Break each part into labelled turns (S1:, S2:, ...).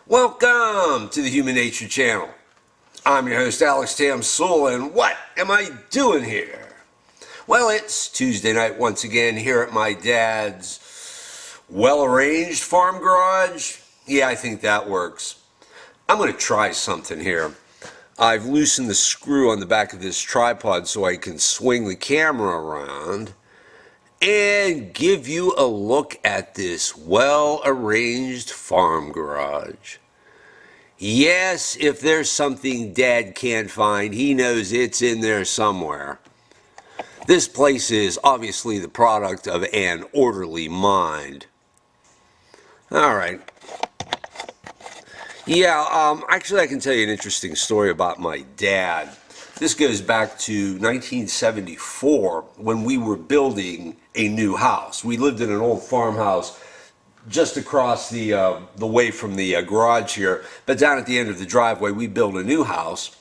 S1: Welcome to the Human Nature Channel. I'm your host, Alex Tamsul, and what am I doing here? Well, it's Tuesday night once again here at my dad's well-arranged farm garage. Yeah, I think that works. I'm going to try something here. I've loosened the screw on the back of this tripod so I can swing the camera around and give you a look at this well-arranged farm garage. Yes, if there's something Dad can't find, he knows it's in there somewhere. This place is obviously the product of an orderly mind. All right. Yeah, actually I can tell you an interesting story about my dad. This goes back to 1974 when we were building a new house. We lived in an old farmhouse just across the way from the garage here, but down at the end of the driveway we built a new house.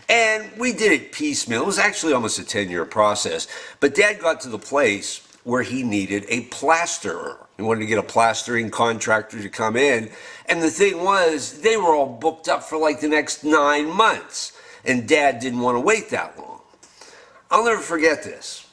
S1: And we did it piecemeal. It was actually almost a 10-year process. But Dad got to the place where he needed a plasterer. He wanted to get a plastering contractor to come in. And the thing was, they were all booked up for like the next 9 months. And Dad didn't want to wait that long. I'll never forget this.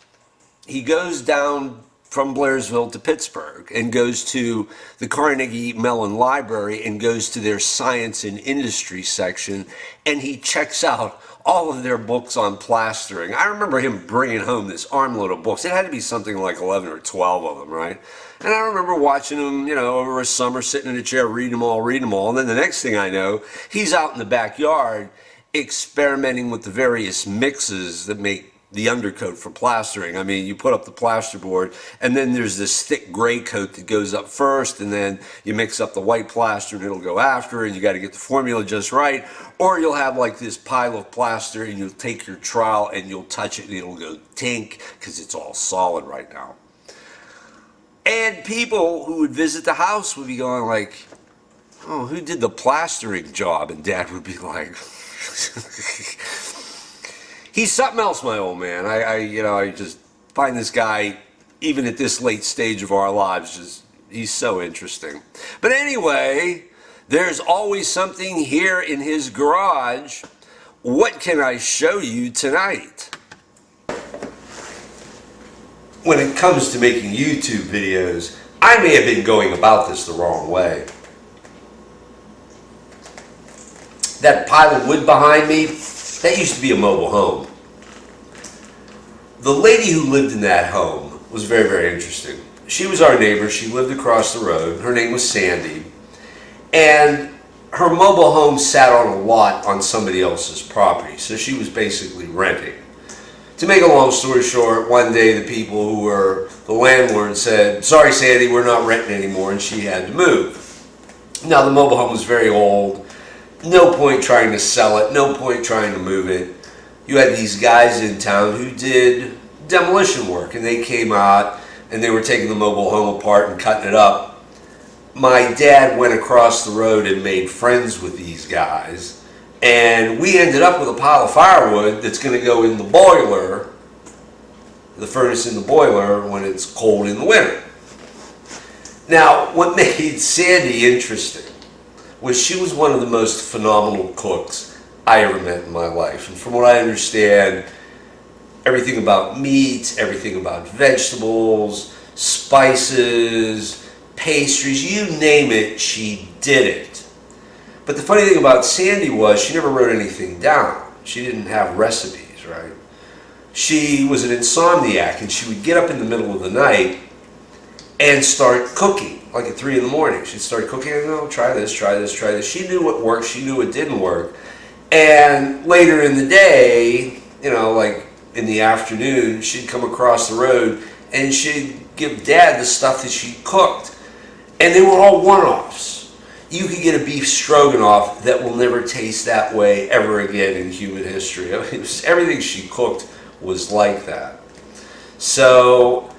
S1: He goes down from Blairsville to Pittsburgh and goes to the Carnegie Mellon Library and goes to their science and industry section, and he checks out all of their books on plastering. I remember him bringing home this armload of books. It had to be something like 11 or 12 of them, right? And I remember watching him, over a summer, sitting in a chair, reading them all. And then the next thing I know, he's out in the backyard experimenting with the various mixes that make the undercoat for plastering. I mean, you put up the plasterboard, and then there's this thick gray coat that goes up first, and then you mix up the white plaster, and it'll go after, and you got to get the formula just right. Or you'll have like this pile of plaster, and you'll take your trowel, and you'll touch it, and it'll go tink, because it's all solid right now. And people who would visit the house would be going like, oh, who did the plastering job? And Dad would be like, he's something else, my old man. I just find this guy, even at this late stage of our lives, he's so interesting. But anyway, there's always something here in his garage. What can I show you tonight? When it comes to making YouTube videos, I may have been going about this the wrong way. That pile of wood behind me, that used to be a mobile home. The lady who lived in that home was very, very interesting. She was our neighbor. She lived across the road. Her name was Sandy. And her mobile home sat on a lot on somebody else's property. So she was basically renting. To make a long story short, one day the people who were the landlord said, sorry Sandy, we're not renting anymore, and she had to move. Now the mobile home was very old. No point trying to sell it. No point trying to move it. You had these guys in town who did demolition work, and they came out and they were taking the mobile home apart and cutting it up. My dad went across the road and made friends with these guys, and we ended up with a pile of firewood that's going to go in the boiler, the furnace in the boiler when it's cold in the winter. Now, what made Sandy interesting was she was one of the most phenomenal cooks I ever met in my life. And from what I understand, everything about meats, everything about vegetables, spices, pastries, you name it, she did it. But the funny thing about Sandy was she never wrote anything down. She didn't have recipes, right? She was an insomniac, and she would get up in the middle of the night and start cooking, like at 3 in the morning. She'd start cooking, and try this. She knew what worked, she knew what didn't work. And later in the day, like in the afternoon, she'd come across the road and she'd give Dad the stuff that she cooked. And they were all one-offs. You could get a beef stroganoff that will never taste that way ever again in human history. I mean, everything she cooked was like that. So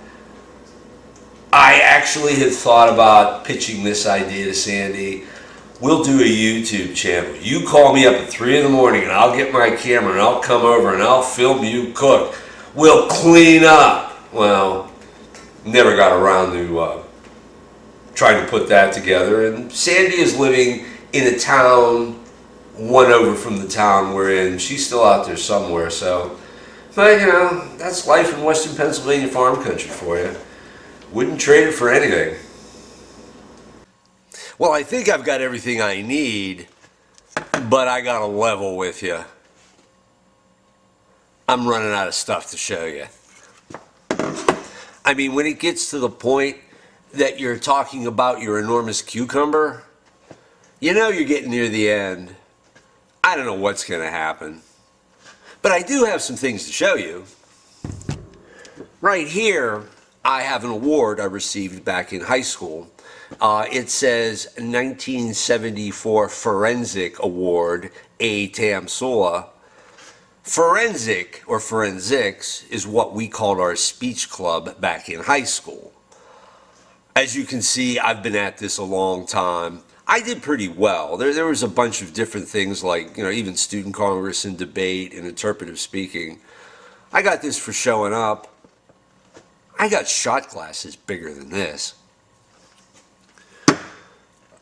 S1: I actually had thought about pitching this idea to Sandy. We'll do a YouTube channel. You call me up at 3 in the morning and I'll get my camera and I'll come over and I'll film you cook. We'll clean up. Well, never got around to trying to put that together. And Sandy is living in a town one over from the town we're in. She's still out there somewhere, so. But, you know, that's life in Western Pennsylvania farm country for you. Wouldn't trade it for anything. Well, I think I've got everything I need, but I gotta level with you. I'm running out of stuff to show you. I mean, when it gets to the point that you're talking about your enormous cucumber, you know you're getting near the end. I don't know what's gonna happen. But I do have some things to show you. Right here, I have an award I received back in high school. It says 1974 Forensic Award, A. Tamsula. Forensic, or forensics, is what we called our speech club back in high school. As you can see, I've been at this a long time. I did pretty well. There was a bunch of different things like, even student congress and debate and interpretive speaking. I got this for showing up. I got shot glasses bigger than this.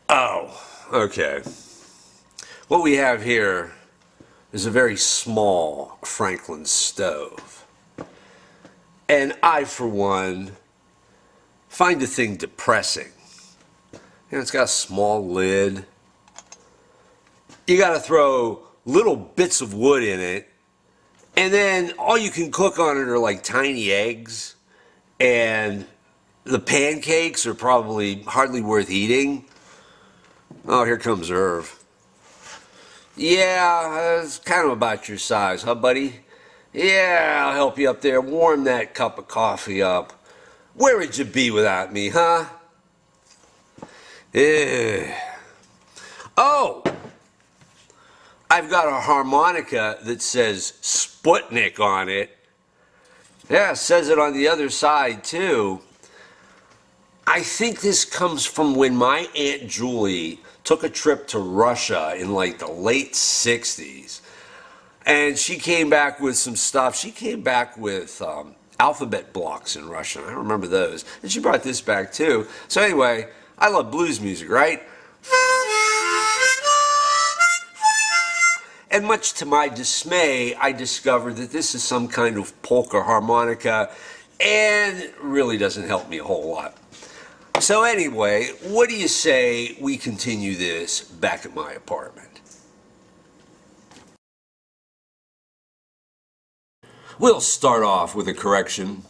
S1: Oh, okay. What we have here is a very small Franklin stove. And I, for one, find the thing depressing. It's got a small lid. You got to throw little bits of wood in it, and then all you can cook on it are like tiny eggs, and the pancakes are probably hardly worth eating. Oh, here comes Irv. Yeah, it's kind of about your size, huh, buddy? Yeah, I'll help you up there. Warm that cup of coffee up. Where would you be without me, huh? Oh, I've got a harmonica that says Sputnik on it. Yeah, it says it on the other side too. I think this comes from when my Aunt Julie took a trip to Russia in like the late 60s. And she came back with some stuff. She came back with alphabet blocks in Russian. I remember those. And she brought this back too. So anyway, I love blues music, right? And much to my dismay, I discovered that this is some kind of polka harmonica, and it really doesn't help me a whole lot. So anyway, what do you say we continue this back at my apartment? We'll start off with a correction.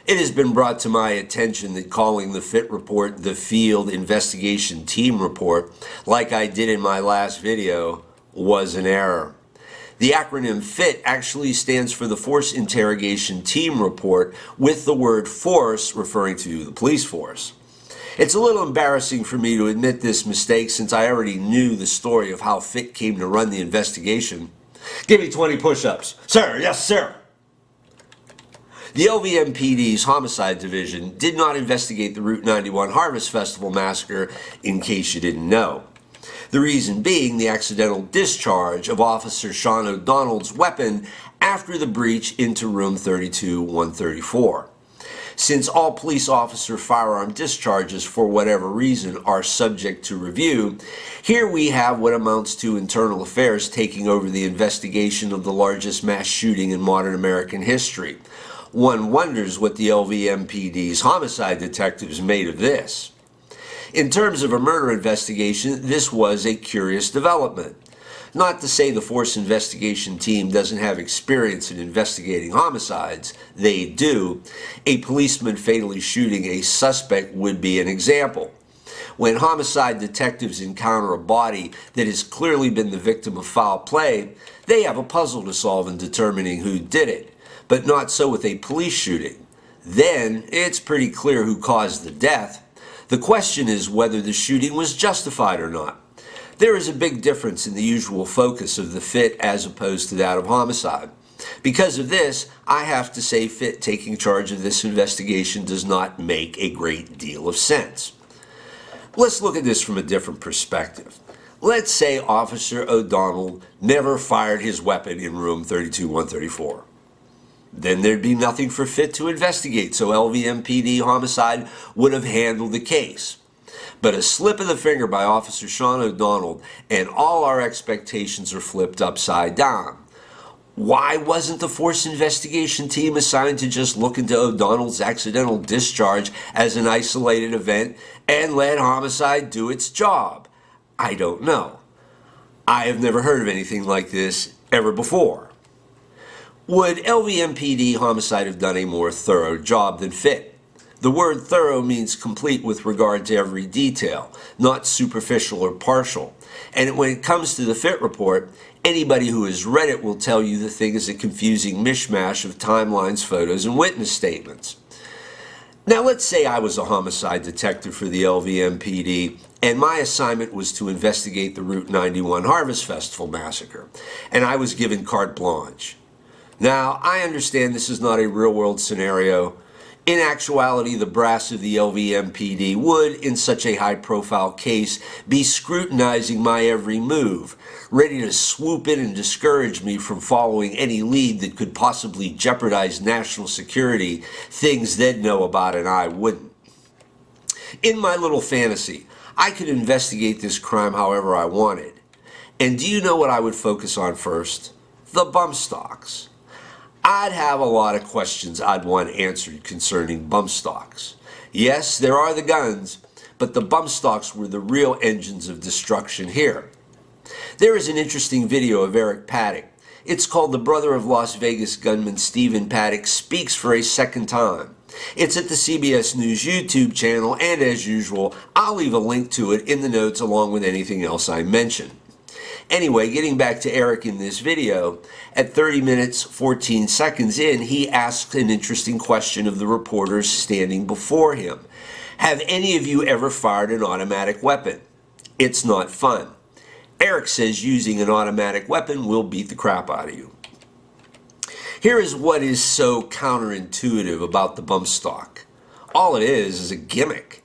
S1: It has been brought to my attention that calling the FIT report the Field Investigation Team Report, like I did in my last video, was an error. The acronym FIT actually stands for the Force Interrogation Team Report, with the word force referring to the police force. It's a little embarrassing for me to admit this mistake since I already knew the story of how FIT came to run the investigation. Give me 20 push-ups. Sir, yes, sir. The LVMPD's Homicide Division did not investigate the Route 91 Harvest Festival massacre, in case you didn't know. The reason being the accidental discharge of Officer Sean O'Donnell's weapon after the breach into room 32-134. Since all police officer firearm discharges, for whatever reason, are subject to review, here we have what amounts to internal affairs taking over the investigation of the largest mass shooting in modern American history. One wonders what the LVMPD's homicide detectives made of this. In terms of a murder investigation, this was a curious development. Not to say the Force Investigation Team doesn't have experience in investigating homicides. They do. A policeman fatally shooting a suspect would be an example. When homicide detectives encounter a body that has clearly been the victim of foul play, they have a puzzle to solve in determining who did it. But not so with a police shooting. Then it's pretty clear who caused the death. The question is whether the shooting was justified or not. There is a big difference in the usual focus of the FIT as opposed to that of homicide. Because of this, I have to say FIT taking charge of this investigation does not make a great deal of sense. Let's look at this from a different perspective. Let's say Officer O'Donnell never fired his weapon in room 32-134. Then there'd be nothing for FIT to investigate, so LVMPD homicide would have handled the case. But a slip of the finger by Officer Sean O'Donnell and all our expectations are flipped upside down. Why wasn't the force investigation team assigned to just look into O'Donnell's accidental discharge as an isolated event and let homicide do its job? I don't know. I have never heard of anything like this ever before. Would LVMPD homicide have done a more thorough job than FIT? The word thorough means complete with regard to every detail, not superficial or partial. And when it comes to the FIT report, anybody who has read it will tell you the thing is a confusing mishmash of timelines, photos, and witness statements. Now let's say I was a homicide detective for the LVMPD and my assignment was to investigate the Route 91 Harvest Festival massacre, and I was given carte blanche. Now, I understand this is not a real-world scenario. In actuality, the brass of the LVMPD would, in such a high-profile case, be scrutinizing my every move, ready to swoop in and discourage me from following any lead that could possibly jeopardize national security, things they'd know about and I wouldn't. In my little fantasy, I could investigate this crime however I wanted. And do you know what I would focus on first? The bump stocks. I'd have a lot of questions I'd want answered concerning bump stocks. Yes, there are the guns, but the bump stocks were the real engines of destruction here. There is an interesting video of Eric Paddock. It's called The Brother of Las Vegas Gunman Stephen Paddock Speaks for a Second Time. It's at the CBS News YouTube channel, and as usual, I'll leave a link to it in the notes along with anything else I mention. Anyway, getting back to Eric in this video, at 30 minutes, 14 seconds in, he asks an interesting question of the reporters standing before him. Have any of you ever fired an automatic weapon? It's not fun. Eric says using an automatic weapon will beat the crap out of you. Here is what is so counterintuitive about the bump stock. All it is a gimmick.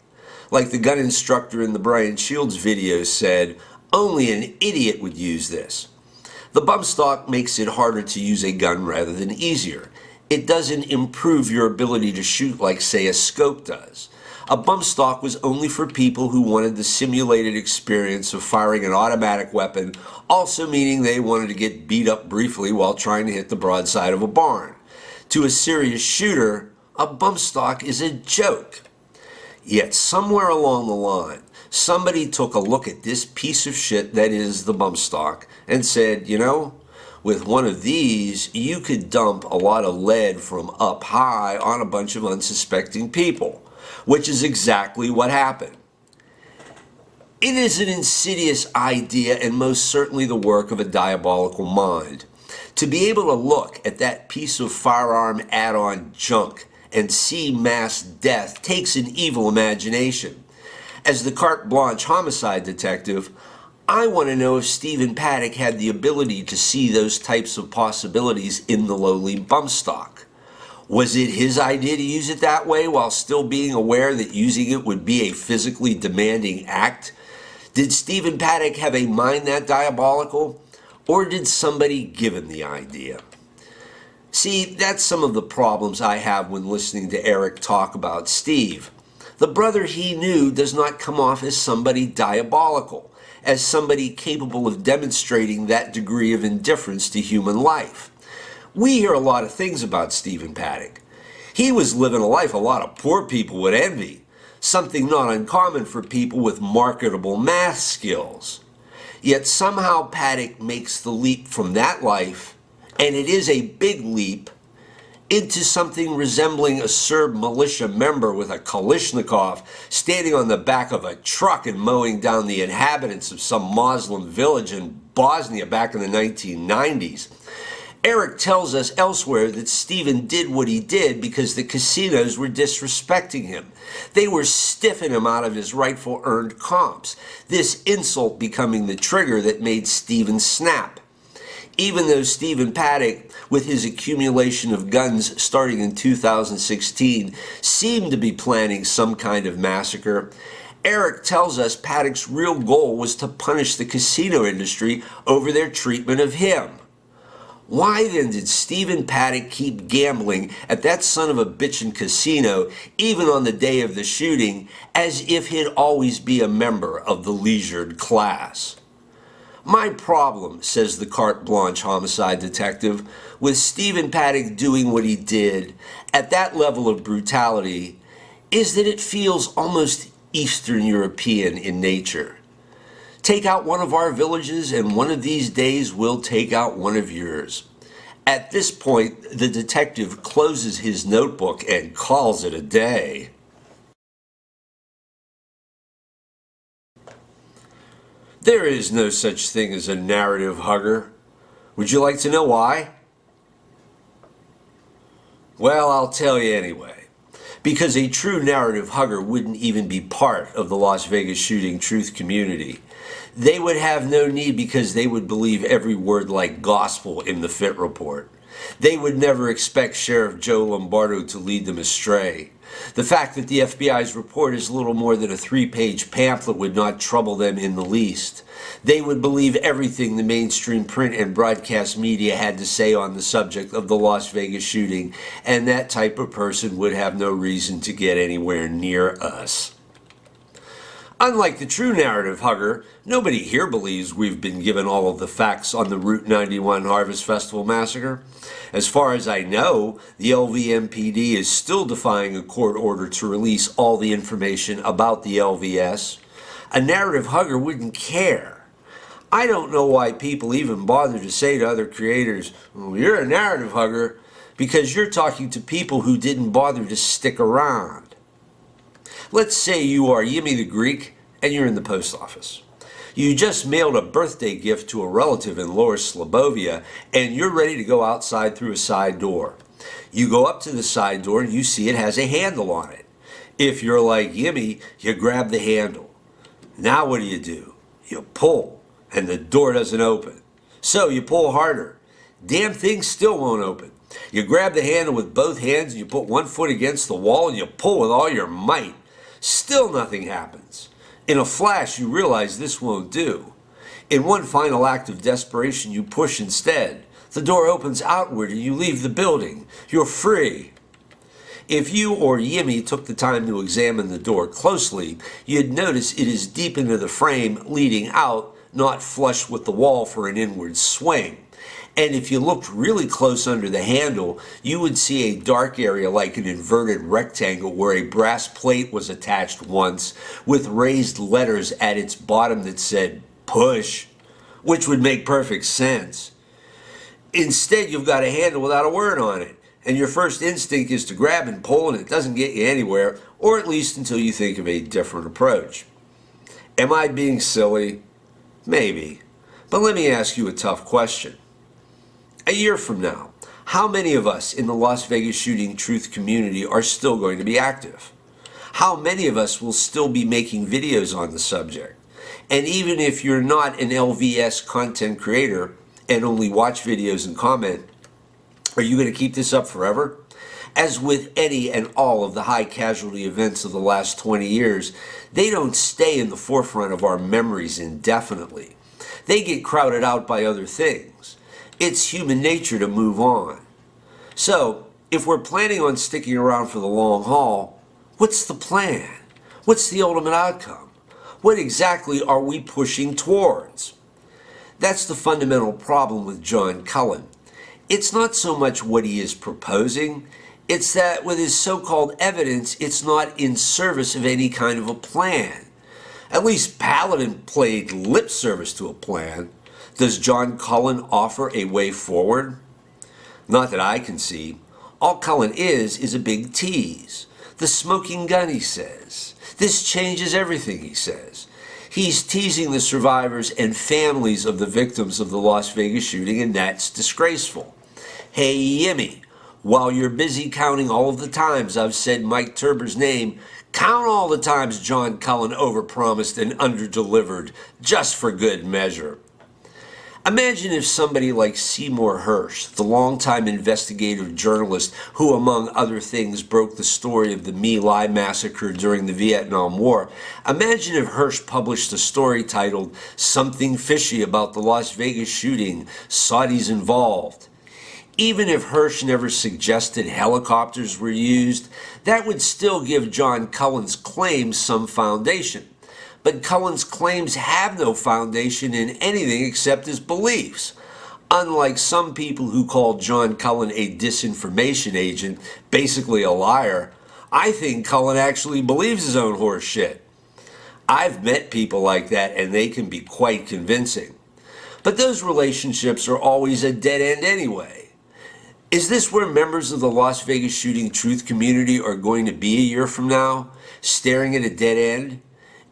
S1: Like the gun instructor in the Brian Shields video said, only an idiot would use this. The bump stock makes it harder to use a gun rather than easier. It doesn't improve your ability to shoot like, say, a scope does. A bump stock was only for people who wanted the simulated experience of firing an automatic weapon, also meaning they wanted to get beat up briefly while trying to hit the broadside of a barn. To a serious shooter, a bump stock is a joke. Yet somewhere along the line, somebody took a look at this piece of shit that is the bump stock and said, you know, with one of these, you could dump a lot of lead from up high on a bunch of unsuspecting people, which is exactly what happened. It is an insidious idea and most certainly the work of a diabolical mind. To be able to look at that piece of firearm add-on junk and see mass death takes an evil imagination. As the carte blanche homicide detective, I want to know if Stephen Paddock had the ability to see those types of possibilities in the lowly bump stock. Was it his idea to use it that way while still being aware that using it would be a physically demanding act? Did Stephen Paddock have a mind that diabolical? Or did somebody give him the idea? See, that's some of the problems I have when listening to Eric talk about Steve. The brother he knew does not come off as somebody diabolical, as somebody capable of demonstrating that degree of indifference to human life. We hear a lot of things about Stephen Paddock. He was living a life a lot of poor people would envy, something not uncommon for people with marketable math skills. Yet somehow Paddock makes the leap from that life, and it is a big leap, into something resembling a Serb militia member with a Kalashnikov standing on the back of a truck and mowing down the inhabitants of some Muslim village in Bosnia back in the 1990s. Eric tells us elsewhere that Stephen did what he did because the casinos were disrespecting him. They were stiffing him out of his rightful earned comps, this insult becoming the trigger that made Stephen snap. Even though Stephen Paddock, with his accumulation of guns starting in 2016, seemed to be planning some kind of massacre, Eric tells us Paddock's real goal was to punish the casino industry over their treatment of him. Why then did Stephen Paddock keep gambling at that son of a bitchin' casino even on the day of the shooting as if he'd always be a member of the leisured class? My problem, says the carte blanche homicide detective, with Stephen Paddock doing what he did at that level of brutality is that it feels almost Eastern European in nature. Take out one of our villages and one of these days we'll take out one of yours. At this point, the detective closes his notebook and calls it a day. There is no such thing as a narrative hugger. Would you like to know why? Well, I'll tell you anyway. Because a true narrative hugger wouldn't even be part of the Las Vegas shooting truth community. They would have no need because they would believe every word like gospel in the FIT report. They would never expect Sheriff Joe Lombardo to lead them astray. The fact that the FBI's report is little more than a 3-page pamphlet would not trouble them in the least. They would believe everything the mainstream print and broadcast media had to say on the subject of the Las Vegas shooting, and that type of person would have no reason to get anywhere near us. Unlike the true narrative hugger, nobody here believes we've been given all of the facts on the Route 91 Harvest Festival massacre. As far as I know, the LVMPD is still defying a court order to release all the information about the LVS. A narrative hugger wouldn't care. I don't know why people even bother to say to other creators, well, you're a narrative hugger, because you're talking to people who didn't bother to stick around. Let's say you are Yimmy the Greek and you're in the post office. You just mailed a birthday gift to a relative in Lower Slobovia and you're ready to go outside through a side door. You go up to the side door and you see it has a handle on it. If you're like Yimmy, you grab the handle. Now what do? You pull and the door doesn't open. So you pull harder. Damn thing still won't open. You grab the handle with both hands and you put one foot against the wall and you pull with all your might. Still nothing happens. In a flash, you realize this won't do. In one final act of desperation, you push instead. The door opens outward and you leave the building. You're free. If you or Yimmy took the time to examine the door closely, you'd notice it is deep into the frame leading out, not flush with the wall for an inward swing. And if you looked really close under the handle, you would see a dark area like an inverted rectangle where a brass plate was attached once with raised letters at its bottom that said push, which would make perfect sense. Instead, you've got a handle without a word on it, and your first instinct is to grab and pull and it doesn't get you anywhere, or at least until you think of a different approach. Am I being silly? Maybe. But let me ask you a tough question. A year from now, how many of us in the Las Vegas shooting truth community are still going to be active? How many of us will still be making videos on the subject? And even if you're not an LVS content creator and only watch videos and comment, are you going to keep this up forever? As with any and all of the high casualty events of the last 20 years, they don't stay in the forefront of our memories indefinitely. They get crowded out by other things. It's human nature to move on. So, if we're planning on sticking around for the long haul, what's the plan? What's the ultimate outcome? What exactly are we pushing towards? That's the fundamental problem with John Cullen. It's not so much what he is proposing, it's that with his so-called evidence, it's not in service of any kind of a plan. At least Paladin played lip service to a plan. Does John Cullen offer a way forward? Not that I can see. All Cullen is a big tease. The smoking gun, he says. This changes everything, he says. He's teasing the survivors and families of the victims of the Las Vegas shooting, and that's disgraceful. Hey, Yimmy, while you're busy counting all of the times I've said Mike Turber's name, count all the times John Cullen overpromised and underdelivered, just for good measure. Imagine if somebody like Seymour Hersh, the longtime investigative journalist who, among other things, broke the story of the My Lai massacre during the Vietnam War, imagine if Hersh published a story titled "Something Fishy About the Las Vegas Shooting, Saudis Involved." Even if Hirsch never suggested helicopters were used, that would still give John Cullen's claims some foundation. But Cullen's claims have no foundation in anything except his beliefs. Unlike some people who call John Cullen a disinformation agent, basically a liar, I think Cullen actually believes his own horse shit. I've met people like that, and they can be quite convincing. But those relationships are always a dead end anyway. Is this where members of the Las Vegas shooting truth community are going to be a year from now, staring at a dead end?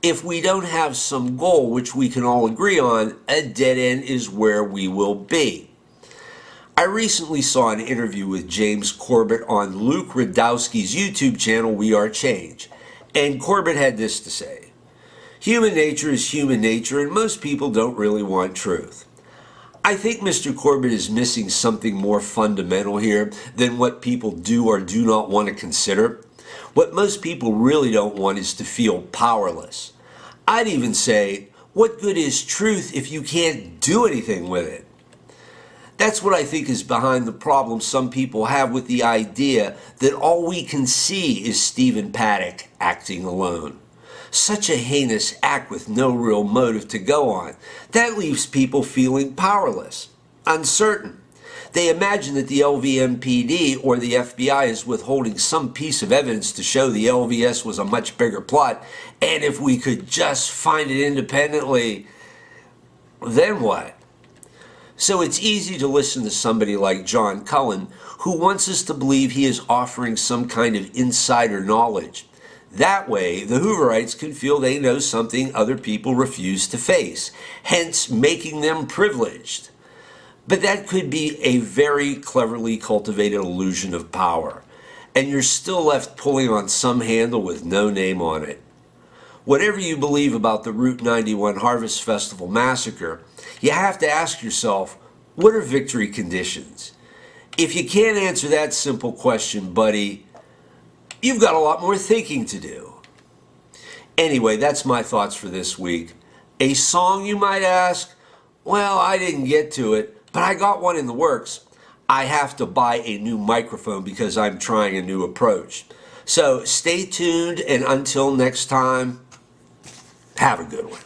S1: If we don't have some goal which we can all agree on, a dead end is where we will be. I recently saw an interview with James Corbett on Luke Radowski's YouTube channel, We Are Change, and Corbett had this to say: "Human nature is human nature, and most people don't really want truth." I think Mr. Corbett is missing something more fundamental here than what people do or do not want to consider. What most people really don't want is to feel powerless. I'd even say, what good is truth if you can't do anything with it? That's what I think is behind the problem some people have with the idea that all we can see is Stephen Paddock acting alone. Such a heinous act with no real motive to go on. That leaves people feeling powerless, uncertain. They imagine that the LVMPD or the FBI is withholding some piece of evidence to show the LVS was a much bigger plot, and if we could just find it independently, then what? So it's easy to listen to somebody like John Cullen, who wants us to believe he is offering some kind of insider knowledge. That way, the Hooverites can feel they know something other people refuse to face, hence making them privileged. But that could be a very cleverly cultivated illusion of power, and you're still left pulling on some handle with no name on it. Whatever you believe about the Route 91 Harvest Festival massacre, you have to ask yourself, what are victory conditions? If you can't answer that simple question, buddy, you've got a lot more thinking to do. Anyway, that's my thoughts for this week. A song, you might ask? Well, I didn't get to it, but I got one in the works. I have to buy a new microphone because I'm trying a new approach. So stay tuned, and until next time, have a good one.